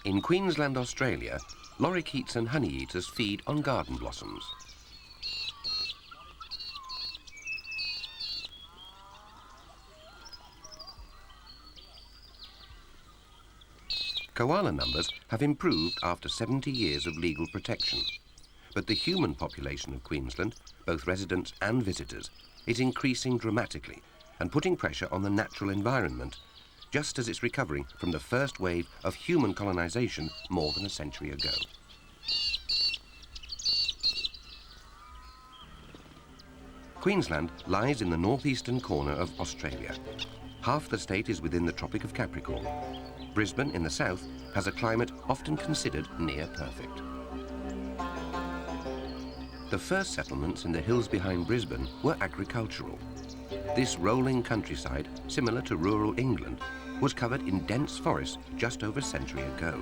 In Queensland, Australia, lorikeets and honeyeaters feed on garden blossoms. Koala numbers have improved after 70 years of legal protection. But the human population of Queensland, both residents and visitors, is increasing dramatically and putting pressure on the natural environment, just as it's recovering from the first wave of human colonisation more than a century ago. Queensland lies in the northeastern corner of Australia. Half the state is within the Tropic of Capricorn. Brisbane in the south has a climate often considered near perfect. The first settlements in the hills behind Brisbane were agricultural. This rolling countryside, similar to rural England, was covered in dense forests just over a century ago.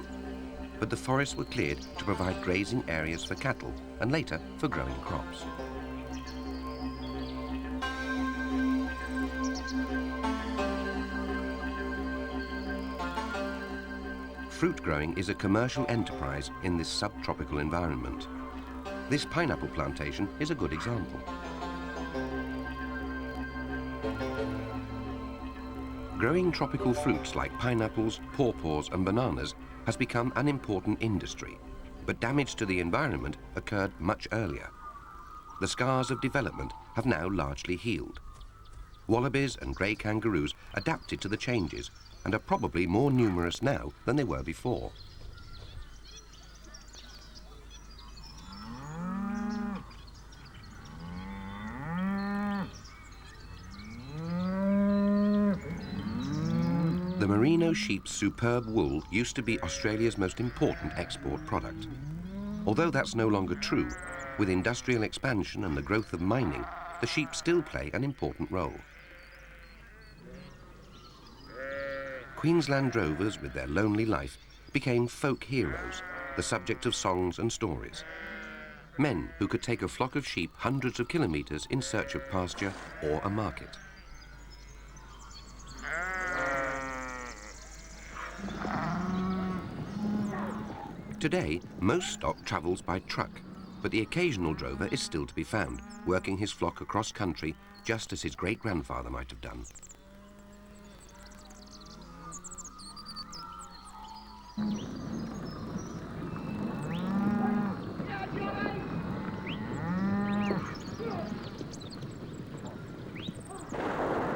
But the forests were cleared to provide grazing areas for cattle and later for growing crops. Fruit growing is a commercial enterprise in this subtropical environment. This pineapple plantation is a good example. Growing tropical fruits like pineapples, pawpaws and bananas has become an important industry, but damage to the environment occurred much earlier. The scars of development have now largely healed. Wallabies and grey kangaroos adapted to the changes and are probably more numerous now than they were before. The merino sheep's superb wool used to be Australia's most important export product. Although that's no longer true, with industrial expansion and the growth of mining, the sheep still play an important role. Queensland drovers, with their lonely life, became folk heroes, the subject of songs and stories. Men who could take a flock of sheep hundreds of kilometres in search of pasture or a market. Today, most stock travels by truck, but the occasional drover is still to be found, working his flock across country just as his great-grandfather might have done.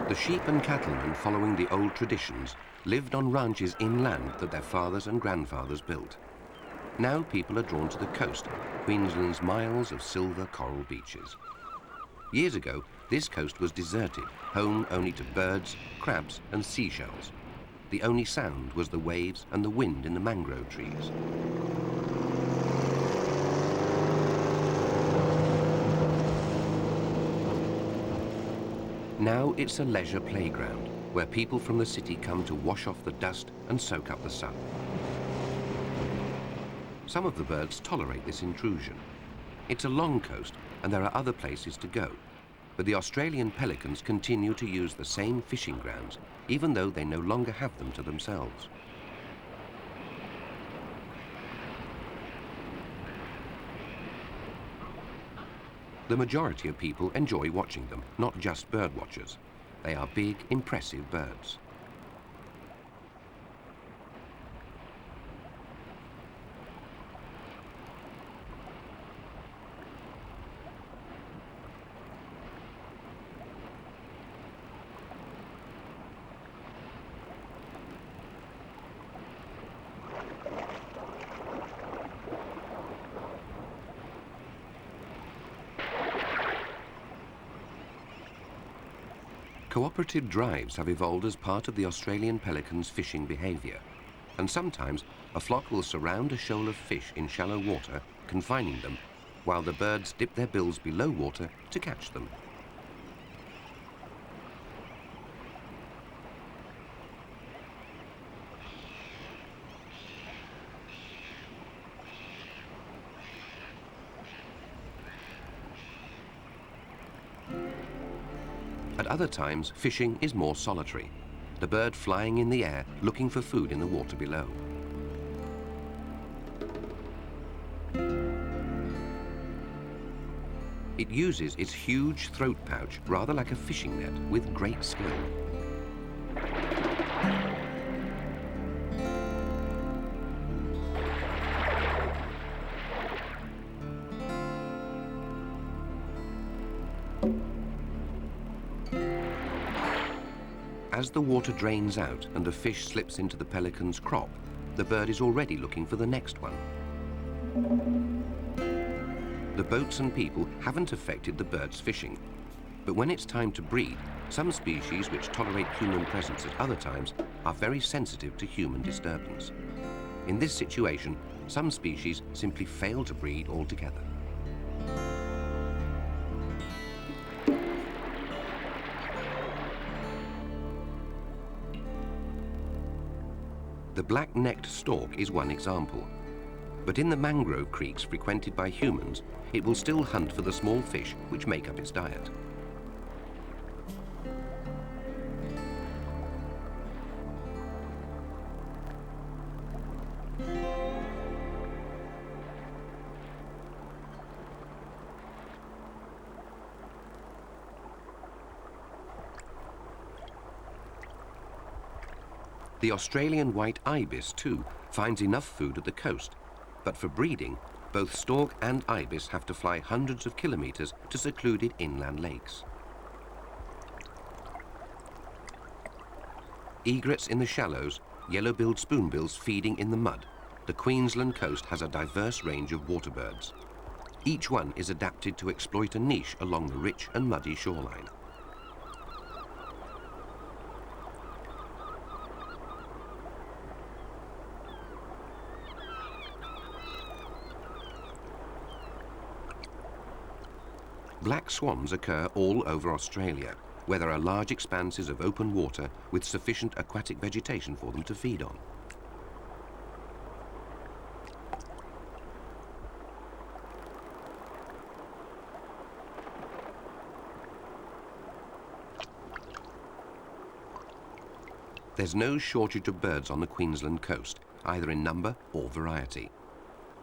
The sheep and cattlemen, following the old traditions, lived on ranches inland that their fathers and grandfathers built. Now people are drawn to the coast, Queensland's miles of silver coral beaches. Years ago, this coast was deserted, home only to birds, crabs and seashells. The only sound was the waves and the wind in the mangrove trees. Now it's a leisure playground where people from the city come to wash off the dust and soak up the sun. Some of the birds tolerate this intrusion. It's a long coast and there are other places to go, but the Australian pelicans continue to use the same fishing grounds, even though they no longer have them to themselves. The majority of people enjoy watching them, not just bird watchers. They are big, impressive birds. Cooperative drives have evolved as part of the Australian pelican's fishing behaviour, and sometimes a flock will surround a shoal of fish in shallow water, confining them, while the birds dip their bills below water to catch them. At other times, fishing is more solitary, the bird flying in the air looking for food in the water below. It uses its huge throat pouch rather like a fishing net with great skill. As the water drains out and the fish slips into the pelican's crop, the bird is already looking for the next one. The boats and people haven't affected the bird's fishing, but when it's time to breed, some species which tolerate human presence at other times are very sensitive to human disturbance. In this situation, some species simply fail to breed altogether. The black-necked stork is one example. But in the mangrove creeks frequented by humans, it will still hunt for the small fish which make up its diet. The Australian white ibis, too, finds enough food at the coast, but for breeding, both stork and ibis have to fly hundreds of kilometers to secluded inland lakes. Egrets in the shallows, yellow-billed spoonbills feeding in the mud, the Queensland coast has a diverse range of water birds. Each one is adapted to exploit a niche along the rich and muddy shoreline. Black swans occur all over Australia, where there are large expanses of open water with sufficient aquatic vegetation for them to feed on. There's no shortage of birds on the Queensland coast, either in number or variety.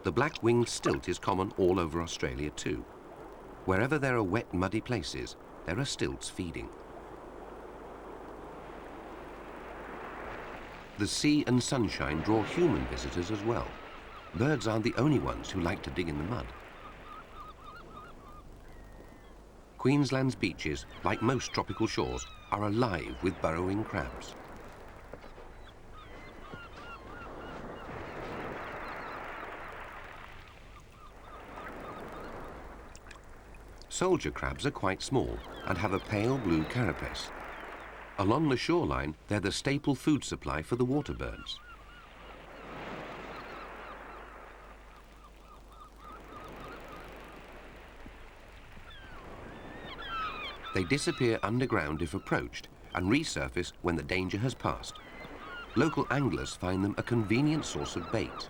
The black-winged stilt is common all over Australia too. Wherever there are wet, muddy places, there are stilts feeding. The sea and sunshine draw human visitors as well. Birds aren't the only ones who like to dig in the mud. Queensland's beaches, like most tropical shores, are alive with burrowing crabs. Soldier crabs are quite small and have a pale blue carapace. Along the shoreline, they're the staple food supply for the water birds. They disappear underground if approached and resurface when the danger has passed. Local anglers find them a convenient source of bait.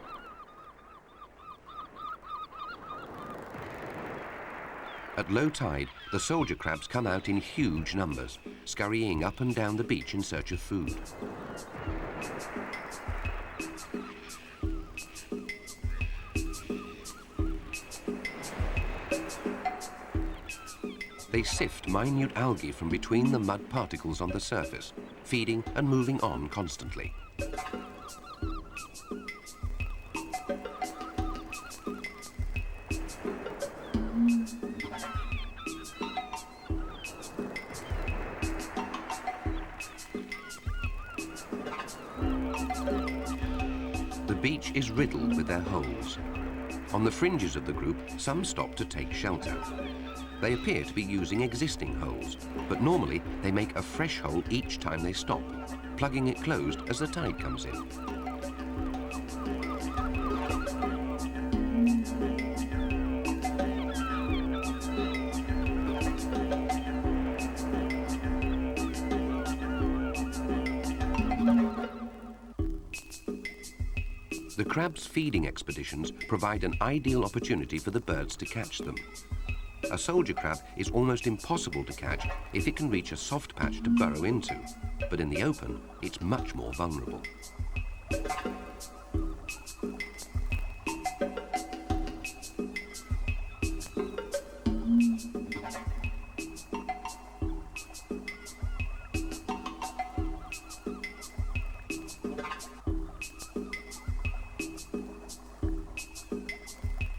At low tide, the soldier crabs come out in huge numbers, scurrying up and down the beach in search of food. They sift minute algae from between the mud particles on the surface, feeding and moving on constantly. The beach is riddled with their holes. On the fringes of the group, some stop to take shelter. They appear to be using existing holes, but normally they make a fresh hole each time they stop, plugging it closed as the tide comes in. The crabs' feeding expeditions provide an ideal opportunity for the birds to catch them. A soldier crab is almost impossible to catch if it can reach a soft patch to burrow into, but in the open, it's much more vulnerable.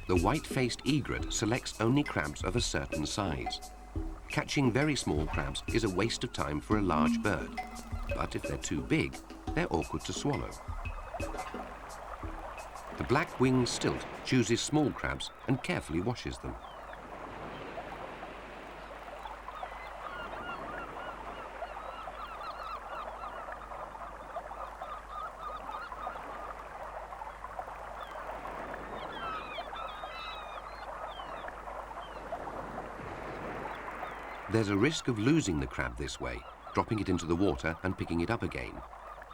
The white-faced egret selects only crabs of a certain size. Catching very small crabs is a waste of time for a large bird, but if they're too big, they're awkward to swallow. The black-winged stilt chooses small crabs and carefully washes them. There's a risk of losing the crab this way, dropping it into the water and picking it up again.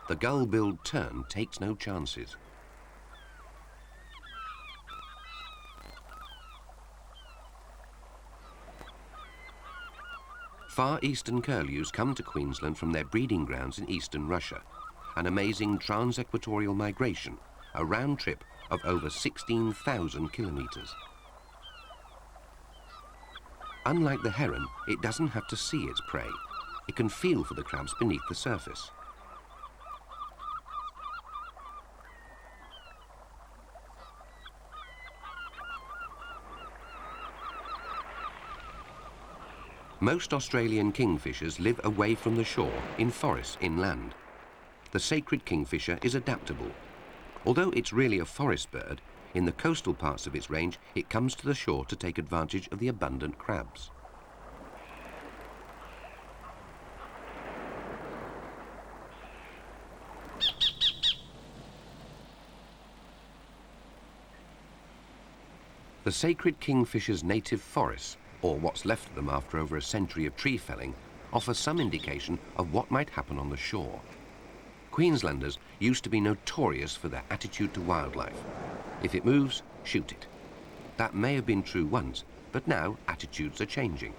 The gull-billed tern takes no chances. Far eastern curlews come to Queensland from their breeding grounds in eastern Russia, an amazing trans-equatorial migration, a round trip of over 16,000 kilometres. Unlike the heron, it doesn't have to see its prey. It can feel for the crabs beneath the surface. Most Australian kingfishers live away from the shore in forests inland. The sacred kingfisher is adaptable. Although it's really a forest bird, in the coastal parts of its range, it comes to the shore to take advantage of the abundant crabs. The sacred kingfisher's native forests, or what's left of them after over a century of tree felling, offer some indication of what might happen on the shore. Queenslanders used to be notorious for their attitude to wildlife. If it moves, shoot it. That may have been true once, but now attitudes are changing.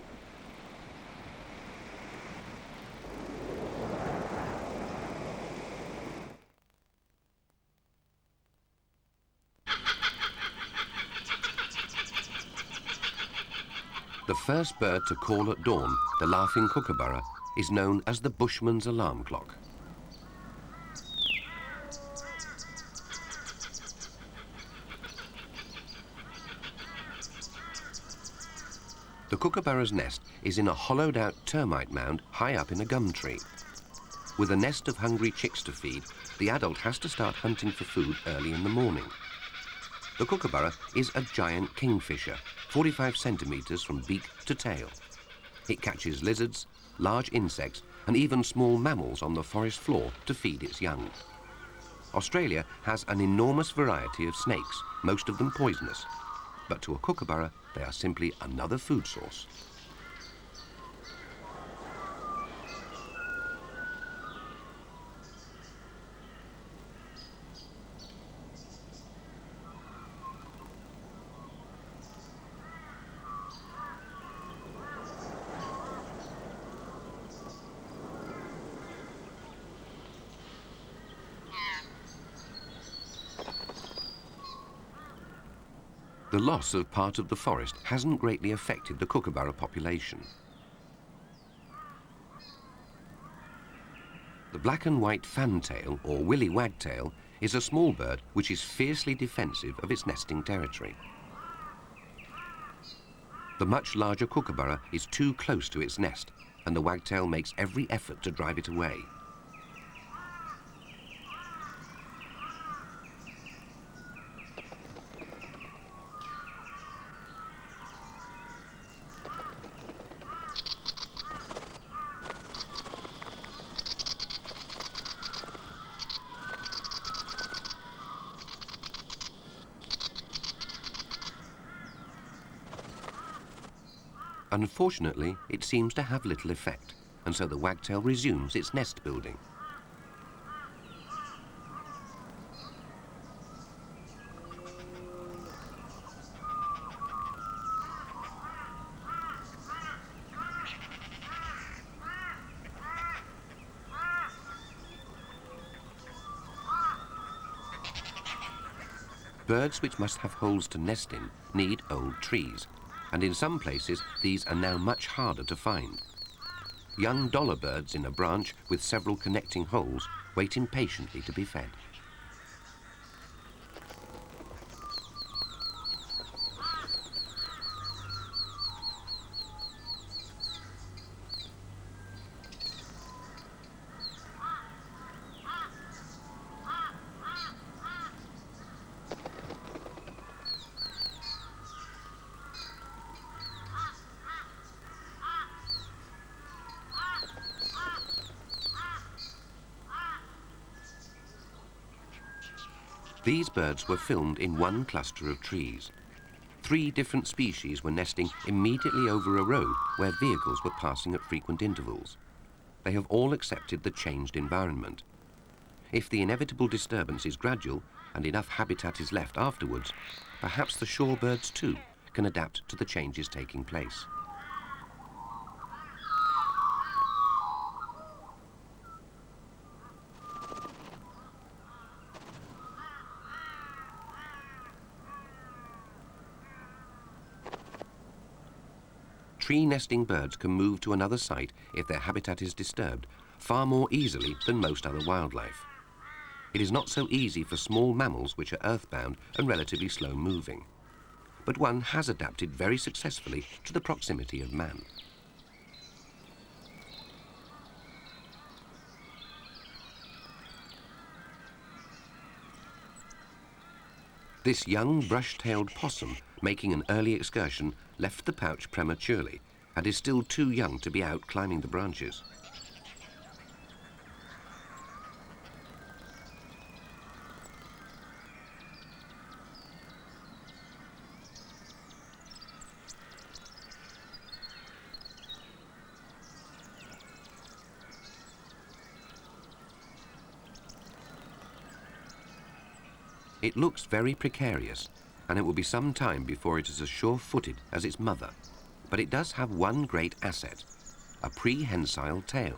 The first bird to call at dawn, the laughing kookaburra, is known as the bushman's alarm clock. The kookaburra's nest is in a hollowed-out termite mound high up in a gum tree. With a nest of hungry chicks to feed, the adult has to start hunting for food early in the morning. The kookaburra is a giant kingfisher, 45 centimetres from beak to tail. It catches lizards, large insects, and even small mammals on the forest floor to feed its young. Australia has an enormous variety of snakes, most of them poisonous. But to a kookaburra, they are simply another food source. The loss of part of the forest hasn't greatly affected the kookaburra population. The black and white fantail, or willy wagtail, is a small bird which is fiercely defensive of its nesting territory. The much larger kookaburra is too close to its nest, and the wagtail makes every effort to drive it away. Unfortunately, it seems to have little effect, and so the wagtail resumes its nest building. Birds which must have holes to nest in need old trees, and in some places these are now much harder to find. Young dollar birds in a branch with several connecting holes wait impatiently to be fed. These birds were filmed in one cluster of trees. 3 different species were nesting immediately over a road where vehicles were passing at frequent intervals. They have all accepted the changed environment. If the inevitable disturbance is gradual and enough habitat is left afterwards, perhaps the shorebirds too can adapt to the changes taking place. Tree nesting birds can move to another site if their habitat is disturbed far more easily than most other wildlife. It is not so easy for small mammals which are earthbound and relatively slow moving. But one has adapted very successfully to the proximity of man. This young brush-tailed possum, making an early excursion, left the pouch prematurely and is still too young to be out climbing the branches. It looks very precarious, and it will be some time before it is as sure-footed as its mother. But it does have one great asset, a prehensile tail.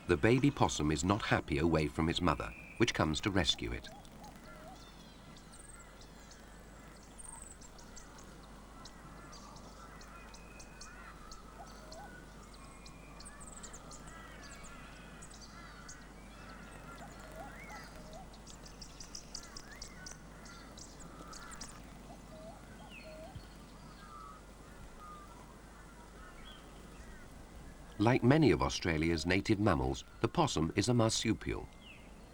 The baby possum is not happy away from its mother, which comes to rescue it. Like many of Australia's native mammals, the possum is a marsupial.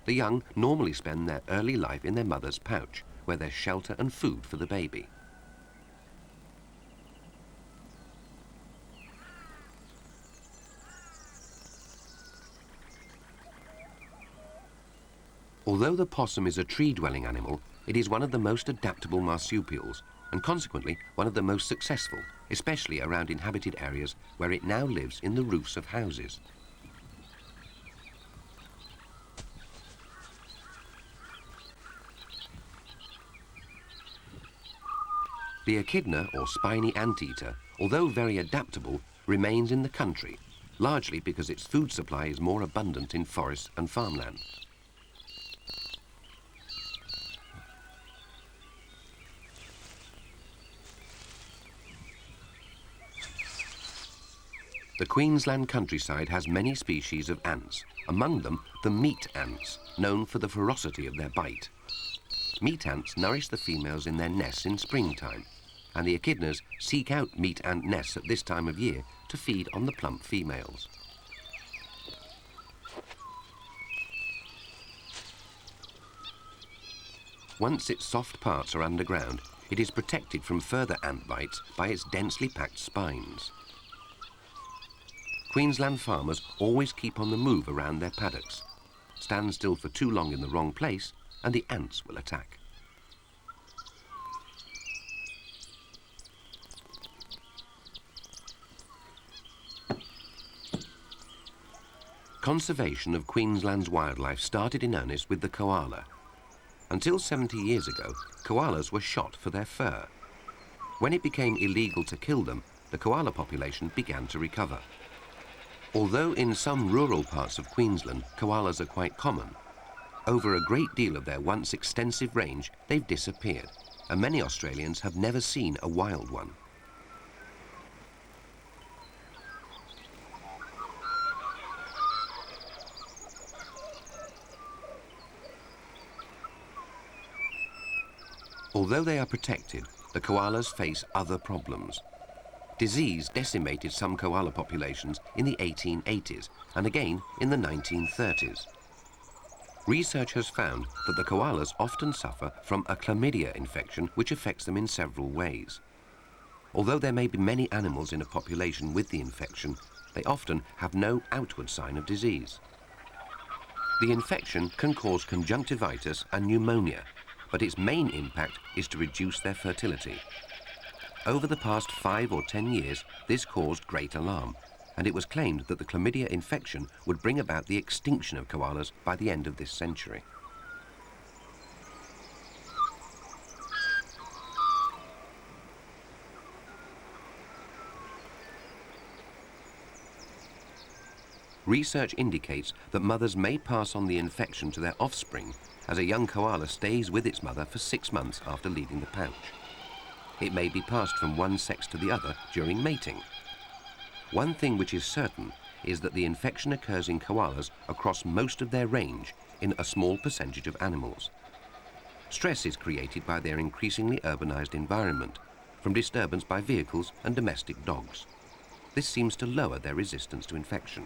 The young normally spend their early life in their mother's pouch, where there's shelter and food for the baby. Although the possum is a tree-dwelling animal, it is one of the most adaptable marsupials, and consequently one of the most successful, especially around inhabited areas where it now lives in the roofs of houses. The echidna, or spiny anteater, although very adaptable, remains in the country, largely because its food supply is more abundant in forests and farmland. The Queensland countryside has many species of ants, among them the meat ants, known for the ferocity of their bite. Meat ants nourish the females in their nests in springtime, and the echidnas seek out meat ant nests at this time of year to feed on the plump females. Once its soft parts are underground, it is protected from further ant bites by its densely packed spines. Queensland farmers always keep on the move around their paddocks. Stand still for too long in the wrong place and the ants will attack. Conservation of Queensland's wildlife started in earnest with the koala. Until 70 years ago, koalas were shot for their fur. When it became illegal to kill them, the koala population began to recover. Although in some rural parts of Queensland, koalas are quite common, over a great deal of their once extensive range, they've disappeared, and many Australians have never seen a wild one. Although they are protected, the koalas face other problems. Disease decimated some koala populations in the 1880s and again in the 1930s. Research has found that the koalas often suffer from a chlamydia infection which affects them in several ways. Although there may be many animals in a population with the infection, they often have no outward sign of disease. The infection can cause conjunctivitis and pneumonia, but its main impact is to reduce their fertility. Over the past 5 or 10 years, this caused great alarm, and it was claimed that the chlamydia infection would bring about the extinction of koalas by the end of this century. Research indicates that mothers may pass on the infection to their offspring, as a young koala stays with its mother for 6 months after leaving the pouch. It may be passed from one sex to the other during mating. One thing which is certain is that the infection occurs in koalas across most of their range in a small percentage of animals. Stress is created by their increasingly urbanized environment, from disturbance by vehicles and domestic dogs. This seems to lower their resistance to infection.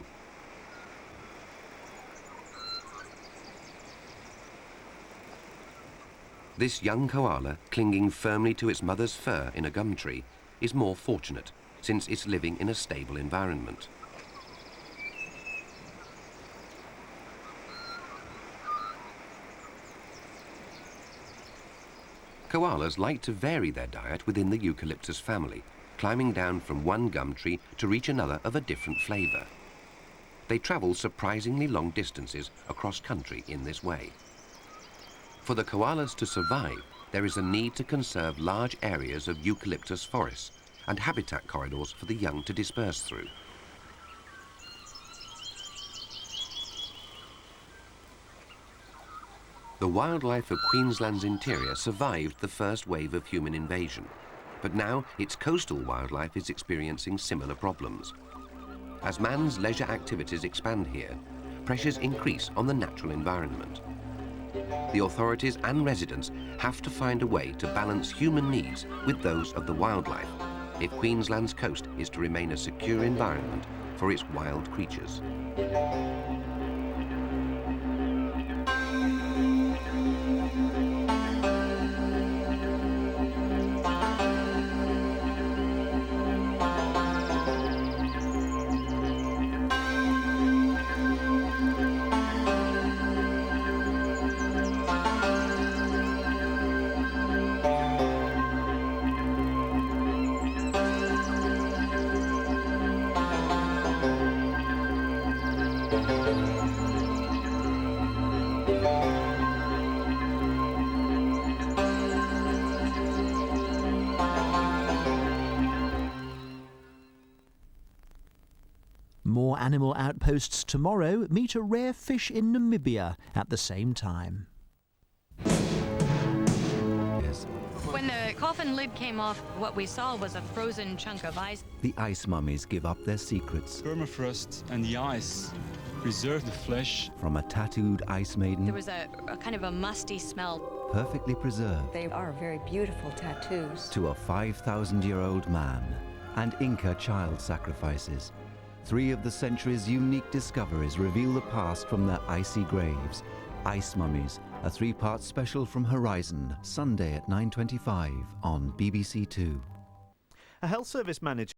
This young koala, clinging firmly to its mother's fur in a gum tree, is more fortunate, since it's living in a stable environment. Koalas like to vary their diet within the eucalyptus family, climbing down from one gum tree to reach another of a different flavor. They travel surprisingly long distances across country in this way. For the koalas to survive, there is a need to conserve large areas of eucalyptus forests and habitat corridors for the young to disperse through. The wildlife of Queensland's interior survived the first wave of human invasion, but now its coastal wildlife is experiencing similar problems. As man's leisure activities expand here, pressures increase on the natural environment. The authorities and residents have to find a way to balance human needs with those of the wildlife if Queensland's coast is to remain a secure environment for its wild creatures. More animal outposts tomorrow. Meet a rare fish in Namibia at the same time. When the coffin lid came off, what we saw was a frozen chunk of ice. The ice mummies give up their secrets. Permafrost and the ice preserve the flesh. From a tattooed ice maiden, There was a kind of a musty smell. perfectly preserved, They are very beautiful tattoos. to a 5,000-year-old man, and Inca child sacrifices. 3 of the century's unique discoveries reveal the past from their icy graves. Ice Mummies, a 3-part special from Horizon, Sunday at 9:25 on BBC Two. A health service manager